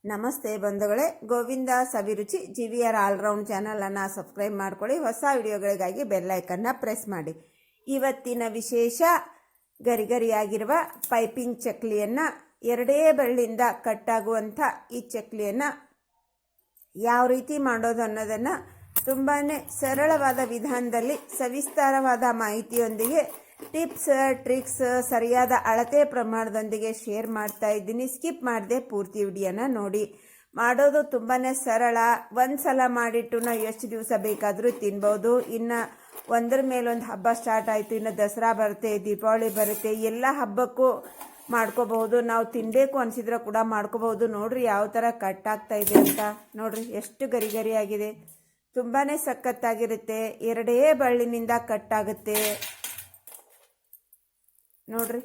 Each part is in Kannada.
ನಮಸ್ತೆ ಬಂಧುಗಳೇ, ಗೋವಿಂದ ಸವಿರುಚಿ GVR ಆಲ್ರೌಂಡ್ ಚಾನಲನ್ನು ಸಬ್ಸ್ಕ್ರೈಬ್ ಮಾಡ್ಕೊಳ್ಳಿ. ಹೊಸ ವಿಡಿಯೋಗಳಿಗಾಗಿ ಬೆಲ್ಲೈಕನ್ನ ಪ್ರೆಸ್ ಮಾಡಿ. ಇವತ್ತಿನ ವಿಶೇಷ ಗರಿಗರಿಯಾಗಿರುವ ಪೈಪಿಂಗ್ ಚಕ್ಲಿಯನ್ನು, ಎರಡೇ ಬೆರಳಿಂದ ಕಟ್ಟಾಗುವಂಥ ಈ ಚಕ್ಲಿಯನ್ನು ಯಾವ ರೀತಿ ಮಾಡೋದು ಅನ್ನೋದನ್ನು ತುಂಬಾ ಸರಳವಾದ ವಿಧಾನದಲ್ಲಿ ಸವಿಸ್ತಾರವಾದ ಮಾಹಿತಿಯೊಂದಿಗೆ ಟಿಪ್ಸ್ ಟ್ರಿಕ್ಸ್ ಸರಿಯಾದ ಅಳತೆ ಪ್ರಮಾಣದೊಂದಿಗೆ ಶೇರ್ ಮಾಡ್ತಾ ಇದ್ದೀನಿ. ಸ್ಕಿಪ್ ಮಾಡದೆ ಪೂರ್ತಿ ವಿಡಿಯೋನ ನೋಡಿ. ಮಾಡೋದು ತುಂಬಾ ಸರಳ. ಒಂದು ಸಲ ಮಾಡಿಟ್ಟು ನಾವು ಎಷ್ಟು ದಿವಸ ಬೇಕಾದರೂ ತಿನ್ಬೋದು. ಇನ್ನು ಒಂದರ ಮೇಲೊಂದು ಹಬ್ಬ ಸ್ಟಾರ್ಟ್ ಆಯಿತು, ಇನ್ನು ದಸರಾ ಬರುತ್ತೆ, ದೀಪಾವಳಿ ಬರುತ್ತೆ, ಎಲ್ಲ ಹಬ್ಬಕ್ಕೂ ಮಾಡ್ಕೋಬಹುದು. ನಾವು ತಿನ್ನಬೇಕು ಅನಿಸಿದ್ರೆ ಕೂಡ ಮಾಡ್ಕೋಬಹುದು. ನೋಡ್ರಿ ಯಾವ ಥರ ಕಟ್ ಆಗ್ತಾ ಇದೆ ಅಂತ. ನೋಡ್ರಿ ಎಷ್ಟು ಗರಿ ಆಗಿದೆ, ತುಂಬಾ ಸಖತ್ತಾಗಿರುತ್ತೆ. ಎರಡೇ ಬಳ್ಳಿನಿಂದ ಕಟ್ಟಾಗುತ್ತೆ. ನೋಡ್ರಿ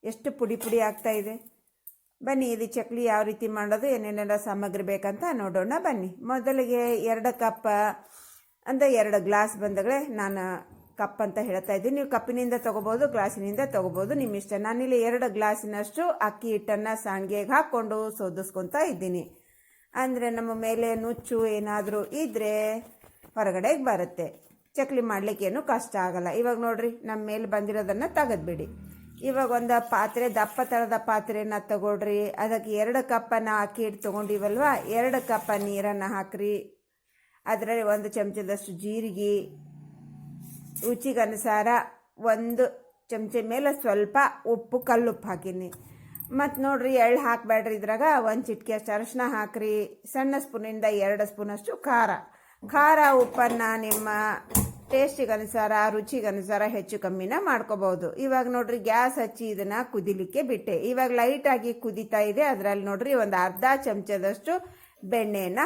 ಎಷ್ಟು ಪುಡಿ ಪುಡಿ ಆಗ್ತಾ ಇದೆ. ಬನ್ನಿ ಇದು ಚಕ್ಲಿ ಯಾವ ರೀತಿ ಮಾಡೋದು, ಏನೇನೆಲ್ಲ ಸಾಮಗ್ರಿ ಬೇಕಂತ ನೋಡೋಣ ಬನ್ನಿ. ಮೊದಲಿಗೆ 2 ಕಪ್ ಅಂದರೆ 2 ಗ್ಲಾಸ್ ಬಂದಗಳೇ ನಾನು ಕಪ್ ಅಂತ ಹೇಳ್ತಾ ಇದ್ದೀನಿ. ನೀವು ಕಪ್ಪಿನಿಂದ ತೊಗೋಬೋದು, ಗ್ಲಾಸಿನಿಂದ ತೊಗೋಬೋದು, ನಿಮ್ಮ ಇಷ್ಟ. ನಾನಿಲ್ಲಿ 2 ಗ್ಲಾಸಿನಷ್ಟು ಅಕ್ಕಿ ಹಿಟ್ಟನ್ನು ಸಾಣಿಗೆಗೆ ಹಾಕ್ಕೊಂಡು ಸೋದಿಸ್ಕೊತಾ ಇದ್ದೀನಿ. ಅಂದರೆ ನಮ್ಮ ಮೇಲೆ ನುಚ್ಚು ಏನಾದರೂ ಇದ್ದರೆ ಹೊರಗಡೆಗೆ ಬರುತ್ತೆ. ಚಕ್ಲಿ ಮಾಡಲಿಕ್ಕೇನು ಕಷ್ಟ ಆಗಲ್ಲ. ಇವಾಗ ನೋಡ್ರಿ ನಮ್ಮ ಮೇಲೆ ಬಂದಿರೋದನ್ನು ತೆಗೆದ್ಬಿಡಿ. ಇವಾಗ ಒಂದು ಪಾತ್ರೆ, ದಪ್ಪ ಥರದ ಪಾತ್ರೆನ ತಗೊಳ್ರಿ. ಅದಕ್ಕೆ 2 ಕಪ್ಪನ್ನು ಅಕ್ಕಿ ಹಿಟ್ಟು ತೊಗೊಂಡಿವಲ್ವ, 2 ಕಪ್ ನೀರನ್ನು ಹಾಕ್ರಿ. ಅದರಲ್ಲಿ 1 ಚಮಚದಷ್ಟು ಜೀರಿಗೆ, ರುಚಿಗನುಸಾರ 1 ಚಮಚ ಮೇಲೆ ಸ್ವಲ್ಪ ಉಪ್ಪು, ಕಲ್ಲುಪ್ಪು ಹಾಕಿನಿ. ಮತ್ತು ನೋಡ್ರಿ ಎಳ್ಳು ಹಾಕಬೇಡ್ರಿ, ಇದ್ರಾಗ 1 ಚಿಟಿಕೆ ಅಷ್ಟು ಅರಿಶಿನ ಹಾಕ್ರಿ. ಸಣ್ಣ ಸ್ಪೂನಿಂದ 2 ಸ್ಪೂನಷ್ಟು ಖಾರ ಉಪ್ಪನ್ನು ನಿಮ್ಮ ಟೇಸ್ಟಿಗನುಸಾರ ರುಚಿಗನುಸಾರ ಹೆಚ್ಚು ಕಮ್ಮಿನ ಮಾಡ್ಕೋಬಹುದು. ಇವಾಗ ನೋಡ್ರಿ ಗ್ಯಾಸ್ ಹಚ್ಚಿ ಇದನ್ನು ಕುದಿಲಿಕ್ಕೆ ಬಿಟ್ಟೆ. ಇವಾಗ ಲೈಟಾಗಿ ಕುದೀತಾ ಇದೆ. ಅದರಲ್ಲಿ ನೋಡ್ರಿ ಒಂದು ಅರ್ಧ ಚಮಚದಷ್ಟು ಬೆಣ್ಣೆಯನ್ನು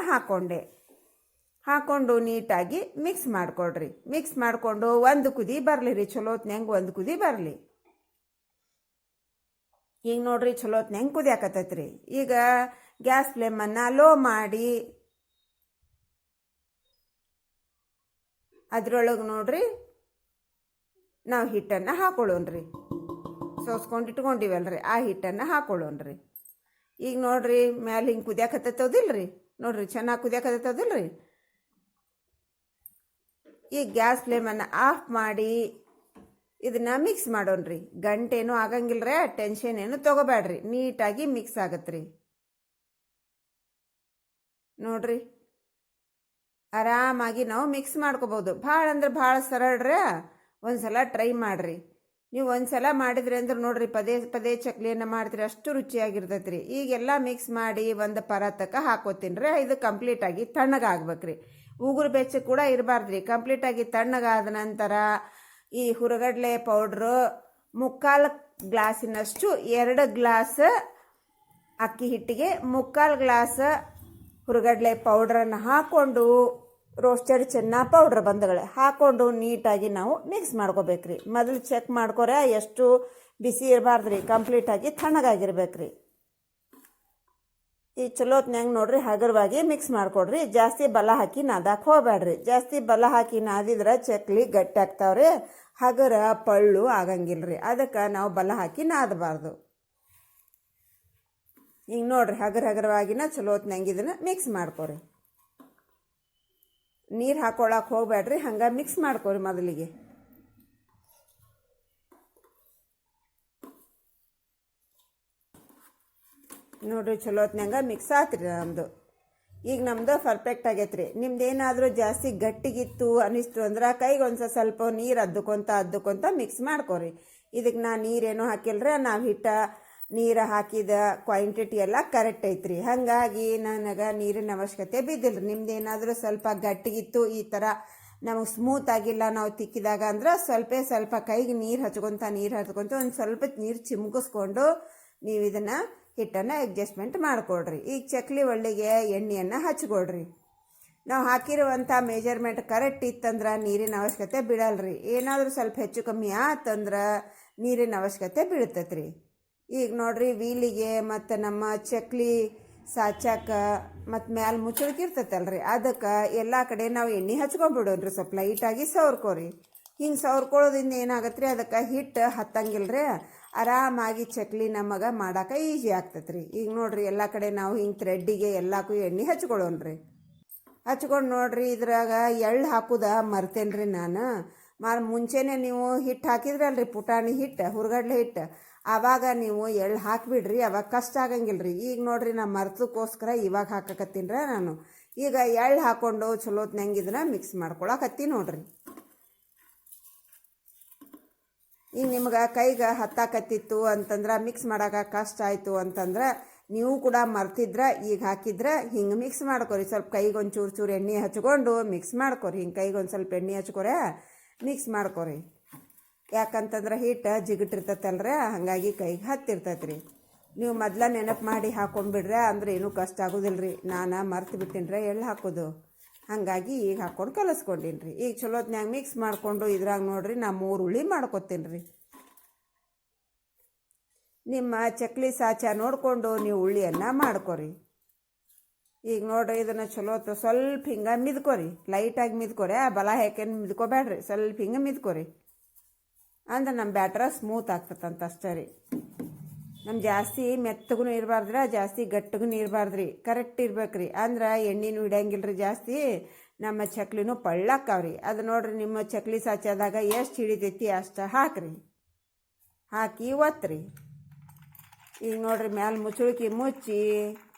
ಹಾಕ್ಕೊಂಡು ನೀಟಾಗಿ ಮಿಕ್ಸ್ ಮಾಡಿಕೊಡ್ರಿ. ಮಿಕ್ಸ್ ಮಾಡಿಕೊಂಡು 1 ಕುದಿ ಬರಲಿ ರೀ, ಚಲೋತ್ನಂಗೆ 1 ಕುದಿ ಬರಲಿ. ಈಗ ನೋಡ್ರಿ ಚಲೋತ್ನಂಗೆ ಕುದಿಯಾಕತ್ತೈತ್ರಿ. ಈಗ ಗ್ಯಾಸ್ ಫ್ಲೇಮನ್ನು ಲೋ ಮಾಡಿ ಅದ್ರೊಳಗೆ ನೋಡ್ರಿ ನಾವು ಹಿಟ್ಟನ್ನು ಹಾಕೊಳ್ಳೋಣ್ರಿ. ಸೋಸ್ಕೊಂಡು ಇಟ್ಕೊಂಡಿವಲ್ರಿ ಆ ಹಿಟ್ಟನ್ನು ಹಾಕೊಳ್ಳೋಣ್ರಿ. ಈಗ ನೋಡ್ರಿ ಮ್ಯಾಲೆ ಹಿಂಗೆ ಕುದಿಯಾಕತ್ತೈತದಿಲ್ರಿ, ನೋಡ್ರಿ ಚೆನ್ನಾಗಿ ಕುದಿಯಾಕತ್ತೈತದಿಲ್ರಿ. ಈಗ ಗ್ಯಾಸ್ ಫ್ಲೇಮನ್ನು ಆಫ್ ಮಾಡಿ ಇದನ್ನು ಮಿಕ್ಸ್ ಮಾಡೋಣ್ರಿ. ಗಂಟೇನು ಆಗಂಗಿಲ್ರಿ, ಟೆನ್ಷನ್ ಏನು ತೊಗೋಬೇಡ್ರಿ, ನೀಟಾಗಿ ಮಿಕ್ಸ್ ಆಗತ್ರಿ. ನೋಡ್ರಿ ಆರಾಮಾಗಿ ನಾವು ಮಿಕ್ಸ್ ಮಾಡ್ಕೋಬೋದು. ಭಾಳ ಅಂದ್ರೆ ಭಾಳ ಸರಳ್ರಿ. ಒಂದ್ಸಲ ಟ್ರೈ ಮಾಡಿರಿ. ನೀವು ಒಂದ್ಸಲ ಮಾಡಿದ್ರಿ ಅಂದ್ರೆ ನೋಡ್ರಿ ಪದೇ ಪದೇ ಚಕ್ಲಿಯನ್ನು ಮಾಡ್ತೀರಿ, ಅಷ್ಟು ರುಚಿಯಾಗಿರ್ತೈತೆ ರೀ. ಈಗೆಲ್ಲ ಮಿಕ್ಸ್ ಮಾಡಿ ಒಂದು ಪರಾತಕ್ಕೆ ಹಾಕೋತೀನಿ ರೀ. ಇದು ಕಂಪ್ಲೀಟಾಗಿ ತಣ್ಣಗಾಗ್ಬೇಕ್ರಿ. ಉಗುರು ಬೆಚ್ಚ ಕೂಡ ಇರಬಾರ್ದ್ರಿ. ಕಂಪ್ಲೀಟಾಗಿ ತಣ್ಣಗಾದ ನಂತರ ಈ ಹುರಗಡ್ಲೆ ಪೌಡ್ರು 3/4 ಗ್ಲಾಸಿನಷ್ಟು 2 ಗ್ಲಾಸ್ ಅಕ್ಕಿ ಹಿಟ್ಟಿಗೆ 3/4 ಗ್ಲಾಸ್ ಹುರಗಡ್ಲೆ ಪೌಡ್ರನ್ನು ಹಾಕ್ಕೊಂಡು, ರೋಸ್ಟೆಡ್ ಚೆನ್ನ ಪೌಡ್ರ್ ಬಂದಗಳೇ ಹಾಕ್ಕೊಂಡು ನೀಟಾಗಿ ನಾವು ಮಿಕ್ಸ್ ಮಾಡ್ಕೋಬೇಕ್ರಿ. ಮೊದಲು ಚೆಕ್ ಮಾಡ್ಕೊರೆ, ಎಷ್ಟು ಬಿಸಿ ಇರಬಾರ್ದ್ರಿ, ಕಂಪ್ಲೀಟಾಗಿ ತಣ್ಣಗಾಗಿರ್ಬೇಕ್ರಿ. ಈ ಚಲೋತ್ನಂಗೆ ನೋಡ್ರಿ ಹಗುರವಾಗಿ ಮಿಕ್ಸ್ ಮಾಡ್ಕೊಡ್ರಿ. ಜಾಸ್ತಿ ಬಲ ಹಾಕಿ ನಾದಕ್ಕೆ ಹೋಗ್ಬೇಡ್ರಿ. ಜಾಸ್ತಿ ಬಲ ಹಾಕಿ ನಾದಿದ್ರೆ ಚಕ್ಲಿ ಗಟ್ಟಿ ಆಗ್ತಾವ್ರಿ, ಹಗುರ ಪಳ್ಳು ಆಗಂಗಿಲ್ರಿ. ಅದಕ್ಕೆ ನಾವು ಬಲ ಹಾಕಿ ನಾದಬಾರ್ದು. ಈಗ ನೋಡ್ರಿ ಹಗುರವಾಗಿನ ಚಲೋತ್ನಂಗೆ ಇದನ್ನು ಮಿಕ್ಸ್ ಮಾಡ್ಕೊರಿ. ನೀರು ಹಾಕೊಳಕ್ಕೆ ಹೋಗ್ಬೇಡ್ರಿ, ಹಂಗೆ ಮಿಕ್ಸ್ ಮಾಡ್ಕೊರಿ ಮೊದಲಿಗೆ. ನೋಡ್ರಿ ಚಲೋತ್ನಂಗೆ ಮಿಕ್ಸ್ ಆತ್ರಿ ನಮ್ಮದು. ಈಗ ನಮ್ಮದು ಪರ್ಫೆಕ್ಟ್ ಆಗೈತ್ರಿ. ನಿಮ್ದು ಏನಾದರೂ ಜಾಸ್ತಿ ಗಟ್ಟಿಗಿತ್ತು ಅನಿಸ್ತು ಅಂದ್ರೆ ಕೈಗೆ ಸ್ವಲ್ಪ ನೀರು ಅದ್ದುಕೊಂತ ಮಿಕ್ಸ್ ಮಾಡ್ಕೊರಿ. ಇದಕ್ಕೆ ನಾ ನೀರೇನು ಹಾಕಿಲ್ರಿ, ನಾವು ನೀರು ಹಾಕಿದ ಕ್ವಾಂಟಿಟಿ ಎಲ್ಲ ಕರೆಕ್ಟ್ ಐತ್ರಿ. ಹಾಗಾಗಿ ನನಗೆ ನೀರಿನ ಅವಶ್ಯಕತೆ ಬಿದ್ದಿಲ್ರಿ. ನಿಮ್ದು ಏನಾದರೂ ಸ್ವಲ್ಪ ಗಟ್ಟಿಗಿತ್ತು, ಈ ಥರ ನಮಗೆ ಸ್ಮೂತ್ ಆಗಿಲ್ಲ ನಾವು ತಿಕ್ಕಿದಾಗ ಅಂದ್ರೆ ಸ್ವಲ್ಪ ಕೈಗೆ ನೀರು ಹಚ್ಕೊತ ಒಂದು ಸ್ವಲ್ಪ ನೀರು ಚಿಮ್ಕಿಸ್ಕೊಂಡು ನೀವು ಇದನ್ನು ಹಿಟ್ಟನ್ನು ಅಡ್ಜಸ್ಟ್ಮೆಂಟ್ ಮಾಡಿಕೊಡ್ರಿ. ಈಗ ಚಕ್ಲಿ ಒಳ್ಳೆಗೆ ಎಣ್ಣೆಯನ್ನು ಹಚ್ಕೊಡ್ರಿ. ನಾವು ಹಾಕಿರುವಂಥ ಮೆಜರ್ಮೆಂಟ್ ಕರೆಕ್ಟ್ ಇತ್ತಂದ್ರೆ ನೀರಿನ ಅವಶ್ಯಕತೆ ಬೀಳಲ್ರಿ. ಏನಾದರೂ ಸ್ವಲ್ಪ ಹೆಚ್ಚು ಕಮ್ಮಿ ಆತಂದ್ರೆ ನೀರಿನ ಅವಶ್ಯಕತೆ ಬೀಳ್ತೈತ್ರಿ. ಈಗ ನೋಡ್ರಿ ವೀಲಿಗೆ ಮತ್ತು ನಮ್ಮ ಚಕ್ಲಿ ಸಾಚಾಕ ಮತ್ತು ಮ್ಯಾಲೆ ಮುಚ್ಚಳಿಕಿರ್ತೈತಲ್ರಿ, ಅದಕ್ಕೆ ಎಲ್ಲ ಕಡೆ ನಾವು ಎಣ್ಣೆ ಹಚ್ಕೊಂಡ್ಬಿಡೋಣ್ರಿ. ಸ್ವಲ್ಪ ಲೈಟಾಗಿ ಸವರ್ಕೋರಿ. ಹಿಂಗೆ ಸವರ್ಕೊಳ್ಳೋದ್ರಿಂದ ಏನಾಗತ್ತೆ ರೀ, ಅದಕ್ಕೆ ಹಿಟ್ಟು ಹತ್ತಂಗಿಲ್ಲ ರೀ. ಆರಾಮಾಗಿ ಚಕ್ಲಿ ನಮಗೆ ಮಾಡೋಕೆ ಈಸಿ ಆಗ್ತೈತೆ ರೀ. ಈಗ ನೋಡಿರಿ ಎಲ್ಲ ಕಡೆ ನಾವು ಹಿಂಗೆ ಥ್ರೆಡ್ಡಿಗೆ ಎಲ್ಲಕ್ಕೂ ಎಣ್ಣೆ ಹಚ್ಕೊಳ್ಳೋಣ್ರಿ. ಹಚ್ಕೊಂಡು ನೋಡಿರಿ ಇದ್ರಾಗ ಎಳ್ಳು ಹಾಕುದ ಮರ್ತೇನೆ ರೀ ನಾನು. ಮುಂಚೆನೇ ನೀವು ಹಿಟ್ಟು ಹಾಕಿದ್ರಲ್ರಿ ಪುಟಾಣಿ ಹಿಟ್ಟು ಹುರ್ಗಡ್ಲೆ ಹಿಟ್ಟು, ಆವಾಗ ನೀವು ಎಳ್ಳು ಹಾಕಿಬಿಡ್ರಿ, ಅವಾಗ ಕಷ್ಟ ಆಗಂಗಿಲ್ಲ ರೀ. ಈಗ ನೋಡಿರಿ ನಾ ಮರ್ತಕ್ಕೋಸ್ಕರ ಇವಾಗ ಹಾಕಕತ್ತೀನಿ ರೀ ನಾನು. ಈಗ ಎಳ್ಳು ಹಾಕ್ಕೊಂಡು ಚಲೋತ್ನಂಗೆ ಇದನ್ನ ಮಿಕ್ಸ್ ಮಾಡ್ಕೊಳಕತ್ತೀನಿ ನೋಡ್ರಿ. ಈಗ ನಿಮ್ಗೆ ಕೈಗೆ ಹತ್ತಾಕತ್ತಿತ್ತು ಅಂತಂದ್ರೆ ಮಿಕ್ಸ್ ಮಾಡೋಕೆ ಕಷ್ಟ ಆಯಿತು ಅಂತಂದ್ರೆ ನೀವು ಕೂಡ ಮರ್ತಿದ್ರೆ ಈಗ ಹಾಕಿದ್ರೆ ಹಿಂಗೆ ಮಿಕ್ಸ್ ಮಾಡ್ಕೊರಿ. ಸ್ವಲ್ಪ ಕೈಗೆ ಒಂದು ಚೂರು ಎಣ್ಣೆ ಹಚ್ಕೊಂಡು ಮಿಕ್ಸ್ ಮಾಡ್ಕೊರಿ. ಹಿಂಗೆ ಕೈಗೆ ಒಂದು ಸ್ವಲ್ಪ ಎಣ್ಣೆ ಹಚ್ಕೊರೆ ಮಿಕ್ಸ್ ಮಾಡ್ಕೊರಿ. ಯಾಕಂತಂದ್ರೆ ಹಿಟ್ಟು ಜಿಗಿಟ್ಟಿರ್ತೈತಲ್ರಿ, ಹಾಗಾಗಿ ಕೈಗೆ ಹತ್ತಿರ್ತೈತೆ ರೀ. ನೀವು ಮೊದ್ಲ ನೆನಪು ಮಾಡಿ ಹಾಕೊಂಡ್ಬಿಡ್ರೆ ಅಂದ್ರೆ ಏನೂ ಕಷ್ಟ ಆಗೋದಿಲ್ಲ ರೀ. ನಾನು ಮರ್ತು ಬಿಟ್ಟಿನ್ರಿ ಎಳ್ಳು ಹಾಕೋದು, ಹಾಗಾಗಿ ಈಗ ಹಾಕ್ಕೊಂಡು ಕಲಿಸ್ಕೊಂಡೀನಿ ರೀ. ಈಗ ಚಲೋತ್ನ್ಯಾಗ ಮಿಕ್ಸ್ ಮಾಡಿಕೊಂಡು ಇದ್ರಾಗ ನೋಡಿರಿ ನಾ 3 ಉಳ್ಳಿ ಮಾಡ್ಕೊತೀನಿ ರೀ. ನಿಮ್ಮ ಚಕ್ಲಿ ಸಾಚ ನೋಡಿಕೊಂಡು ನೀವು ಉಳ್ಳಿಯನ್ನು ಮಾಡ್ಕೊರಿ. ಈಗ ನೋಡ್ರಿ ಇದನ್ನು ಚಲೋತ್ತು ಸ್ವಲ್ಪ ಹಿಂಗೆ ಮಿದ್ಕೊರಿ, ಲೈಟಾಗಿ ಮಿದ್ಕೊರಿ. ಬಲ ಹಾಕೇನು ಮಿದ್ಕೋಬೇಡ್ರಿ, ಸ್ವಲ್ಪ ಹಿಂಗೆ ಮಿದ್ಕೊರಿ. ಅಂದ್ರೆ ನಮ್ಮ ಬ್ಯಾಟ್ರ ಸ್ಮೂತ್ ಆಗ್ತದಂತ ಅಷ್ಟೇ ರೀ. ನಮ್ಮ ಜಾಸ್ತಿ ಮೆತ್ತಗೂ ಇರಬಾರ್ದ್ರಿ, ಜಾಸ್ತಿ ಗಟ್ಟಿಗೂ ಇರಬಾರ್ದ್ರಿ, ಕರೆಕ್ಟ್ ಇರ್ಬೇಕ್ರಿ. ಅಂದ್ರೆ ಎಣ್ಣೆನೂ ಹಿಡಿಯಂಗಿಲ್ರಿ ಜಾಸ್ತಿ, ನಮ್ಮ ಚಕ್ಲಿನೂ ಪಳ್ಳಕ್ಕಾವ್ರಿ. ಅದು ನೋಡ್ರಿ ನಿಮ್ಮ ಚಕ್ಲಿ ಸಾಚದಾಗ ಎಷ್ಟು ಹಿಡಿತೈತಿ ಅಷ್ಟು ಹಾಕ್ರಿ, ಹಾಕಿ ಒತ್ರಿ. ಈಗ ನೋಡ್ರಿ ಮ್ಯಾಲೆ ಮುಚ್ಚುಳಿಕೆ ಮುಚ್ಚಿ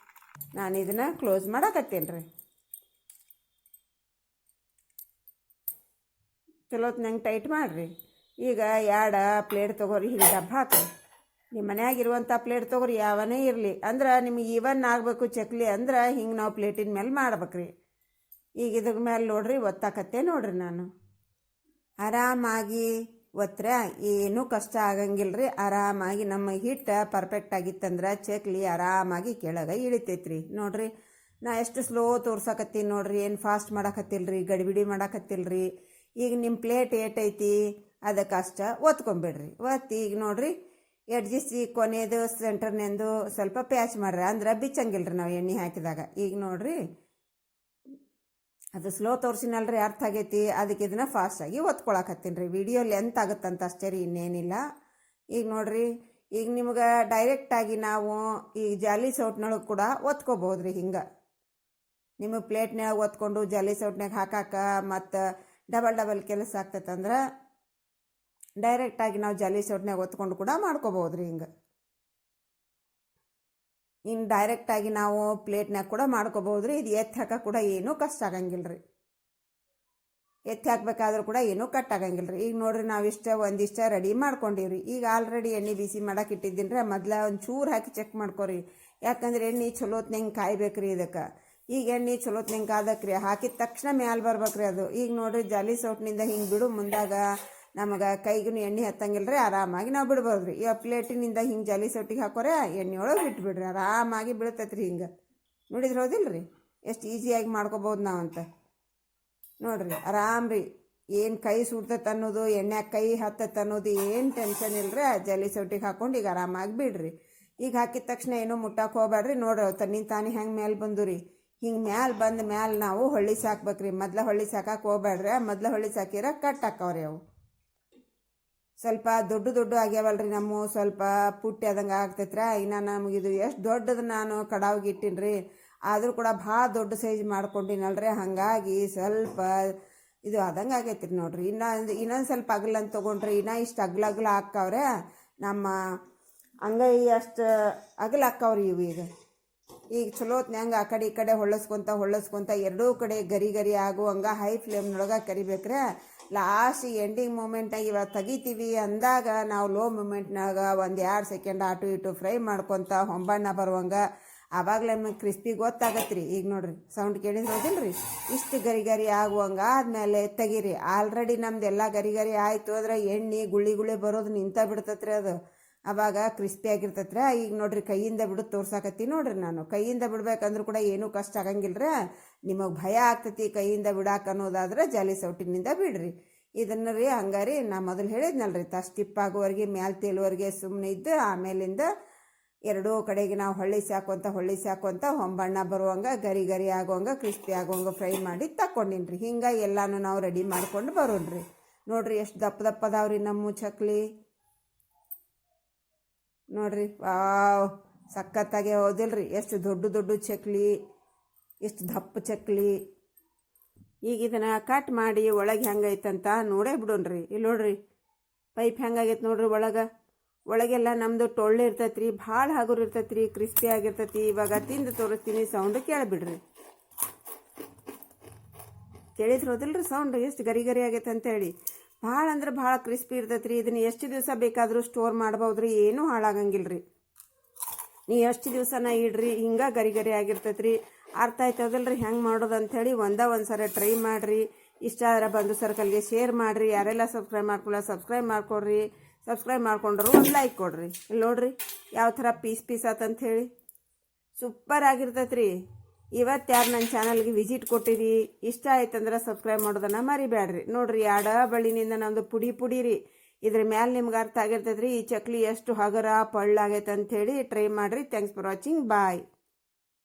ನಾನು ಇದನ್ನು ಕ್ಲೋಸ್ ಮಾಡಕತ್ತೇನೆ ರೀ. ಚಲೋತ್ನಂಗೆ ಟೈಟ್ ಮಾಡಿರಿ. ಈಗ 2 ಪ್ಲೇಟ್ ತೊಗೊರಿ, ಹಿಂಗೆ ಡಬ್ಬ ಹಾಕ್ರಿ. ನಿಮ್ಮ ಮನ್ಯಾಗಿರುವಂಥ ಪ್ಲೇಟ್ ತೊಗೊರಿ, ಯಾವನೇ ಇರಲಿ. ಅಂದ್ರೆ ನಿಮಗೆ ಈವನ್ ಆಗಬೇಕು ಚಕ್ಲಿ ಅಂದ್ರೆ ಹಿಂಗೆ ನಾವು ಪ್ಲೇಟಿನ ಮೇಲೆ ಮಾಡ್ಬೇಕ್ರಿ. ಈಗ ಇದ್ರ ಮೇಲೆ ನೋಡ್ರಿ ಒತ್ತಾಕತ್ತೆ ನೋಡ್ರಿ ನಾನು. ಆರಾಮಾಗಿ ಒತ್ತರ ಏನೂ ಕಷ್ಟ ಆಗಂಗಿಲ್ಲ ರೀ. ಆರಾಮಾಗಿ ನಮ್ಮ ಹಿಟ್ಟು ಪರ್ಫೆಕ್ಟ್ ಆಗಿತ್ತಂದ್ರೆ ಚಕ್ಲಿ ಆರಾಮಾಗಿ ಕೆಳಗೆ ಇಳಿತೈತ್ರಿ. ನೋಡ್ರಿ ನಾ ಎಷ್ಟು ಸ್ಲೋ ತೋರ್ಸಕತ್ತೀನಿ ನೋಡ್ರಿ, ಏನು ಫಾಸ್ಟ್ ಮಾಡಕತ್ತಿಲ್ರಿ, ಗಡಿಬಿಡಿ ಮಾಡಕತ್ತಿಲ್ರಿ. ಈಗ ನಿಮ್ಮ ಪ್ಲೇಟ್ ಏಟೈತಿ ಅದಕ್ಕೆ ಅಷ್ಟು ಒತ್ಕೊಂಬಿಡ್ರಿ. ಒತ್ತಿ ಈಗ ನೋಡ್ರಿ ಎಡ್ಜಿಸಿ ಕೊನೆಯದು ಸೆಂಟರ್ನೆಂದು ಸ್ವಲ್ಪ ಪ್ಯಾಚ್ ಮಾಡ್ರಿ, ಅಂದ್ರೆ ಬಿಚ್ಚಂಗಿಲ್ರಿ ನಾವು ಎಣ್ಣೆ ಹಾಕಿದಾಗ. ಈಗ ನೋಡ್ರಿ ಅದು ಸ್ಲೋ ತೋರಿಸಿನಲ್ರಿ, ಅರ್ಥ ಆಗೈತಿ. ಅದಕ್ಕೆ ಇದನ್ನು ಫಾಸ್ಟಾಗಿ ಒತ್ಕೊಳಕತ್ತೀನಿ ರೀ. ವಿಡಿಯೋ ಲೆಂತ್ ಆಗುತ್ತಂತ ಅಷ್ಟೇ ರೀ, ಇನ್ನೇನಿಲ್ಲ. ಈಗ ನೋಡ್ರಿ ಈಗ ನಿಮ್ಗೆ ಡೈರೆಕ್ಟಾಗಿ ನಾವು ಈ ಜಾಲಿ ಸೌಟ್ನೊಳಗೆ ಕೂಡ ಒತ್ಕೋಬೋದು ರೀ. ಹಿಂಗೆ ನಿಮಗೆ ಪ್ಲೇಟ್ನಾಗ ಒತ್ಕೊಂಡು ಜಾಲಿ ಸೌಟ್ನಾಗ ಹಾಕಾಕ ಮತ್ತು ಡಬಲ್ ಕೆಲಸ ಆಗ್ತೈತಂದ್ರೆ ಡೈರೆಕ್ಟಾಗಿ ನಾವು ಜಾಲಿ ಸೌಟ್ನಾಗ ಒತ್ಕೊಂಡು ಕೂಡ ಮಾಡ್ಕೋಬೋದು ರೀ. ಹಿಂಗೆ ಇನ್ನು ಡೈರೆಕ್ಟಾಗಿ ನಾವು ಪ್ಲೇಟ್ನಾಗ ಕೂಡ ಮಾಡ್ಕೋಬೋದು ರೀ. ಇದು ಎತ್ತಿ ಹಾಕಕ್ಕೆ ಕೂಡ ಏನೂ ಕಷ್ಟ ಆಗಂಗಿಲ್ಲ ರೀ. ಎತ್ತಿ ಹಾಕ್ಬೇಕಾದ್ರೂ ಕೂಡ ಏನೂ ಕಟ್ಟಾಗಂಗಿಲ್ಲ ರೀ. ಈಗ ನೋಡ್ರಿ ನಾವು ಒಂದಿಷ್ಟ ರೆಡಿ ಮಾಡ್ಕೊಂಡಿವ್ರಿ. ಈಗ ಆಲ್ರೆಡಿ ಎಣ್ಣೆ ಬಿಸಿ ಮಾಡಕ್ಕೆ ಇಟ್ಟಿದ್ದೀನಿ ರೀ. ಮೊದಲ ಒಂದು ಚೂರು ಹಾಕಿ ಚೆಕ್ ಮಾಡ್ಕೊರಿ, ಯಾಕಂದ್ರೆ ಎಣ್ಣೆ ಚಲೋತ್ನಂಗೆ ಕಾಯ್ಬೇಕ್ರಿ ಇದಕ್ಕೆ. ಈಗ ಎಣ್ಣೆ ಚಲೋತ್ನಂಗೆ ಕಾದಕ್ರಿ, ಹಾಕಿದ ತಕ್ಷಣ ಮ್ಯಾಲೆ ಬರ್ಬೇಕ್ರಿ ಅದು. ಈಗ ನೋಡ್ರಿ ಜಾಲಿ ಸೌಟ್ನಿಂದ ಹಿಂಗೆ ಬಿಡು ಮುಂದಾಗ ನಮಗೆ ಕೈಗೂ ಎಣ್ಣೆ ಹತ್ತಂಗಿಲ್ಲ ರೀ. ಆರಾಮಾಗಿ ನಾವು ಬಿಡ್ಬೋದು ರೀ. ಇವಾಗ ಪ್ಲೇಟಿನಿಂದ ಹಿಂಗೆ ಜಾಲಿ ಸೌಟಿಗೆ ಹಾಕೋರೆ ಎಣ್ಣೆ ಒಳಗೆ ಬಿಟ್ಬಿಡ್ರಿ, ಆರಾಮಾಗಿ ಬೀಳ್ತೈತೆ ರೀ. ಹಿಂಗೆ ನೋಡಿದ್ರೆ ಹೌದಿಲ್ಲ ರೀ, ಎಷ್ಟು ಈಸಿಯಾಗಿ ಮಾಡ್ಕೋಬೋದು ನಾವಂತ. ನೋಡಿರಿ ಆರಾಮ್ ರೀ. ಏನು ಕೈ ಸುಡ್ತೈತೆ ಅನ್ನೋದು, ಎಣ್ಣೆ ಕೈ ಹತ್ತೈತೆ ಅನ್ನೋದು ಏನು ಟೆನ್ಷನ್ ಇಲ್ಲ ರೀ. ಜಾಲಿ ಸೌಟಿಗೆ ಹಾಕೊಂಡು ಈಗ ಆರಾಮಾಗಿ ಬಿಡ್ರಿ. ಈಗ ಹಾಕಿದ ತಕ್ಷಣ ಏನೂ ಮುಟ್ಟಕ್ಕೆ ಹೋಗ್ಬೇಡ್ರಿ. ನೋಡ್ರಿ ತನ್ನಿಂದ ತಾನೇ ಹೆಂಗೆ ಮೇಲೆ ಬಂದು ರೀ. ಹಿಂಗೆ ಮ್ಯಾಲೆ ಬಂದ ಮ್ಯಾಲೆ ನಾವು ಹೊಳ್ಳಿ ಸಾಕ್ಬೇಕ್ರಿ. ಮೊದಲ ಹೊಳ್ಳಿ ಸಾಕಕ್ಕೆ ಹೋಗ್ಬೇಡ್ರಿ. ಮೊದಲ ಹೊಳ್ಳಿ ಸಾಕಿರ ಕಟ್ ಹಾಕವ್ರಿ ಅವು. ಸ್ವಲ್ಪ ದೊಡ್ಡ ಆಗ್ಯಾವಲ್ರಿ ನಮ್ಮ, ಸ್ವಲ್ಪ ಪುಟ್ಟಿ ಆದಂಗೆ ಆಗ್ತೈತ್ರ. ಇನ್ನು ನಮಗಿದು ಎಷ್ಟು ದೊಡ್ಡದು ನಾನು ಕಡಾವಿಗೆ ಇಟ್ಟೀನಿ ರೀ, ಆದರೂ ಕೂಡ ಭಾಳ ದೊಡ್ಡ ಸೈಜ್ ಮಾಡ್ಕೊಂಡಿನಲ್ರಿ. ಹಾಗಾಗಿ ಸ್ವಲ್ಪ ಇದು ಆದಂಗೆ ಆಗೈತಿ ರೀ. ನೋಡ್ರಿ ಇನ್ನೊಂದು ಸ್ವಲ್ಪ ಅಗಲ ಅಂತ ತೊಗೊಂಡ್ರಿ, ಇಷ್ಟು ಅಗಲ ಹಾಕ್ಕವ್ರೆ. ನಮ್ಮ ಅಂಗೈ ಅಷ್ಟು ಅಗಲ ಹಾಕ್ಕವ್ರಿ ಇವು. ಈಗ ಚಲೋತ್ನ್ಯಾಂಗ ಆ ಕಡೆ ಈ ಕಡೆ ಹೊಳ್ಳಸ್ಕೊತ ಎರಡೂ ಕಡೆ ಗರಿ ಆಗುವಂಗೆ ಹೈ ಫ್ಲೇಮ್ನೊಳಗೆ ಕರಿಬೇಕ್ರೆ. ಲಾಸ್ಟ್ ಎಂಡಿಂಗ್ ಮೂಮೆಂಟಾಗಿ ಇವಾಗ ತೆಗಿತೀವಿ ಅಂದಾಗ ನಾವು ಲೋ ಮೂಮೆಂಟ್ನಾಗ 1-2 ಸೆಕೆಂಡ್ ಆಟು ಇಟು ಫ್ರೈ ಮಾಡ್ಕೊತ ಹೊಂಬಣ್ಣ ಬರುವಂಗೆ ಆವಾಗಲೇ ನಮಗೆ ಕ್ರಿಸ್ಪಿ ಗೊತ್ತಾಗತ್ತೆ ರೀ. ಈಗ ನೋಡ್ರಿ ಸೌಂಡ್ ಕೇಳಿದ್ರೆ ಹೋದಿಲ್ಲ ರೀ, ಇಷ್ಟು ಗರಿ ಆಗುವಂಗೆ ಆದಮೇಲೆ ತೆಗೀರಿ. ಆಲ್ರೆಡಿ ನಮ್ದು ಎಲ್ಲ ಗರಿ ಆಯಿತು ಅಂದ್ರೆ ಎಣ್ಣೆ ಗುಳಿ ಬರೋದು ನಿಂತ ಬಿಡ್ತೈತೆ ರೀ. ಅದು ಆವಾಗ ಕ್ರಿಸ್ಪಿ ಆಗಿರ್ತೈತೆ ರೀ. ಈಗ ನೋಡ್ರಿ ಕೈಯಿಂದ ಬಿಡು ತೋರ್ಸಾಕತ್ತಿ ನೋಡ್ರಿ. ನಾನು ಕೈಯಿಂದ ಬಿಡ್ಬೇಕಂದ್ರೂ ಕೂಡ ಏನೂ ಕಷ್ಟ ಆಗಂಗಿಲ್ಲ ರೀ. ನಿಮಗೆ ಭಯ ಆಗ್ತೈತಿ ಕೈಯಿಂದ ಬಿಡಾಕ ಅನ್ನೋದಾದ್ರೆ ಜಾಲಿ ಸೌಟಿನಿಂದ ಬಿಡ್ರಿ. ಇದನ್ನು ರೀ ಹಂಗಾರಿ ನಾ ಮೊದಲು ಹೇಳಿದ್ನಲ್ರಿ, ತಿಪ್ಪಾಗುವವರೆಗೆ ಮ್ಯಾಲೆ ತೇಲುವರೆಗೆ ಸುಮ್ಮನೆ ಇದ್ದು ಆಮೇಲಿಂದ ಎರಡೂ ಕಡೆಗೆ ನಾವು ಹೊಳ್ಳಿ ಸಾಕೊಂತ ಹೊಂಬಣ್ಣ ಬರುವಂಗೆ ಗರಿ ಆಗುವಂಗೆ ಕ್ರಿಸ್ಪಿ ಆಗುವಂಗೆ ಫ್ರೈ ಮಾಡಿ ತಕ್ಕೊಂಡಿನ್ರಿ. ಹಿಂಗೆ ಎಲ್ಲನೂ ನಾವು ರೆಡಿ ಮಾಡ್ಕೊಂಡು ಬರೋಣ್ರಿ. ನೋಡ್ರಿ ಎಷ್ಟು ದಪ್ಪ ಅದಾವ್ರಿ ನಮ್ಮ ಚಕ್ಲಿ. ನೋಡ್ರಿ ವಾವ್, ಸಖತ್ತಾಗೆ ಹೌದಿಲ್ರಿ. ಎಷ್ಟು ದೊಡ್ಡ ದೊಡ್ಡ ಚಕ್ಲಿ, ಎಷ್ಟು ದಪ್ಪ ಚಕ್ಲಿ. ಈಗ ಇದನ್ನು ಕಟ್ ಮಾಡಿ ಒಳಗೆ ಹೆಂಗೈತಂತ ನೋಡೇ ಬಿಡೋಣ್ರಿ. ಇಲ್ಲಿ ನೋಡ್ರಿ ಪೈಪ್ ಹೆಂಗಾಗೈತೆ ನೋಡ್ರಿ. ಒಳಗೆಲ್ಲ ನಮ್ಮದು ಟೊಳ್ಳೆ ಇರ್ತೈತೆ ರೀ, ಭಾಳ ಹಗುರು ಇರ್ತೈತೆ ರೀ, ಕ್ರಿಸ್ಪಿ ಆಗಿರ್ತೈತಿ. ಇವಾಗ ತಿಂದು ತೋರಿಸ್ತೀನಿ, ಸೌಂಡ್ ಕೇಳಿಬಿಡ್ರಿ. ಕೇಳಿದ್ರೆ ಹೋದಿಲ್ರಿ ಸೌಂಡ್ ಎಷ್ಟು ಗರಿ ಗರಿ ಆಗೈತೆ ಅಂತೇಳಿ. ಭಾಳ ಅಂದ್ರೆ ಭಾಳ ಕ್ರಿಸ್ಪಿ ಇರ್ತೈತೆ ರೀ. ಇದನ್ನು ಎಷ್ಟು ದಿವಸ ಬೇಕಾದರೂ ಸ್ಟೋರ್ ಮಾಡ್ಬೋದು ರೀ, ಏನೂ ಹಾಳಾಗಂಗಿಲ್ಲ ರೀ. ನೀವು ಎಷ್ಟು ದಿವಸನ ಇಡ್ರಿ, ಹಿಂಗೆ ಗರಿ ಗರಿ ಆಗಿರ್ತೈತೆ ರೀ. ಅರ್ಥ ಆಯ್ತದಲ್ರಿ ಹೆಂಗೆ ಮಾಡೋದು ಅಂಥೇಳಿ. ಒಂದು ಸಲ ಟ್ರೈ ಮಾಡಿರಿ. ಇಷ್ಟ ಆದ್ರೆ ಬಂದು ಸರ್ಕಲ್ಗೆ ಶೇರ್ ಮಾಡಿರಿ. ಯಾರೆಲ್ಲ ಸಬ್ಸ್ಕ್ರೈಬ್ ಮಾಡ್ಕೊಡ್ರಿ. ಸಬ್ಸ್ಕ್ರೈಬ್ ಮಾಡ್ಕೊಂಡ್ರು ಒಂದು ಲೈಕ್ ಕೊಡ್ರಿ. ಇಲ್ಲಿ ನೋಡ್ರಿ ಯಾವ ಥರ ಪೀಸ್ ಆತಂತ ಹೇಳಿ. ಸೂಪರ್ ಆಗಿರ್ತೈತೆ ರೀ. ಇವತ್ತು ಯಾರು ನನ್ನ ಚಾನಲ್ಗೆ ವಿಸಿಟ್ ಕೊಟ್ಟಿರಿ, ಇಷ್ಟ ಆಯ್ತಂದ್ರೆ ಸಬ್ಸ್ಕ್ರೈಬ್ ಮಾಡೋದನ್ನು ಮರಿಬೇಡ್ರಿ. ನೋಡ್ರಿ ಬಳ್ಳಿನಿಂದ ನಮ್ಮದು ಪುಡಿ ರೀ. ಇದ್ರ ಮ್ಯಾಲೆ ನಿಮ್ಗೆ ಅರ್ಥ ಆಗಿರ್ತೈತೆ ರೀ ಈ ಚಕ್ಲಿ ಎಷ್ಟು ಹಗರ ಪಳ್ಳಾಗೈತೆ ಅಂಥೇಳಿ. ಟ್ರೈ ಮಾಡಿರಿ. Thanks for watching. ಬಾಯ್.